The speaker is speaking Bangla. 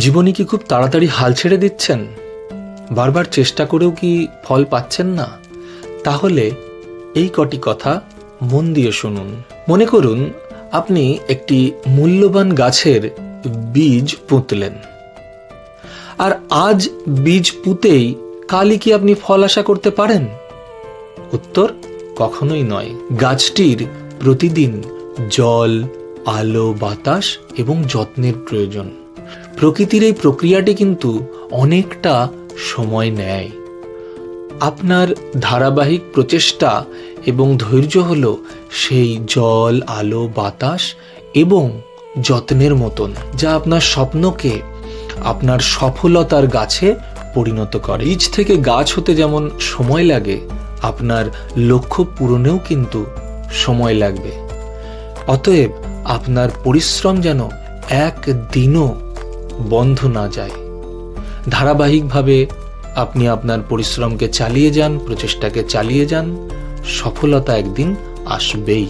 জীবনে কি খুব তাড়াতাড়ি হাল ছেড়ে দিচ্ছেন? বারবার চেষ্টা করেও কি ফল পাচ্ছেন না? তাহলে এই কটি কথা মন দিয়ে শুনুন। মনে করুন আপনি একটি মূল্যবান গাছের বীজ পুঁতলেন, আর আজ বীজ পুঁতেই কালই কি আপনি ফল আশা করতে পারেন? উত্তর কখনোই নয়। গাছটির প্রতিদিন জল, আলো, বাতাস এবং যত্নের প্রয়োজন। প্রকৃতির এই প্রক্রিয়াটি কিন্তু অনেকটা সময় নেয়। আপনার ধারাবাহিক প্রচেষ্টা এবং ধৈর্য হলো সেই জল, আলো, বাতাস এবং যত্নের মতন, যা আপনার স্বপ্নকে আপনার সফলতার গাছে পরিণত করে। বীজ থেকে গাছ হতে যেমন সময় লাগে, আপনার লক্ষ্য পূরণেও কিন্তু সময় লাগবে। অতএব আপনার পরিশ্রম যেন একদিনও বন্ধ না যায়। ধারাবাহিকভাবে আপনি আপনার পরিশ্রমকে চালিয়ে যান, প্রচেষ্টাকে চালিয়ে যান, সফলতা একদিন আসবেই।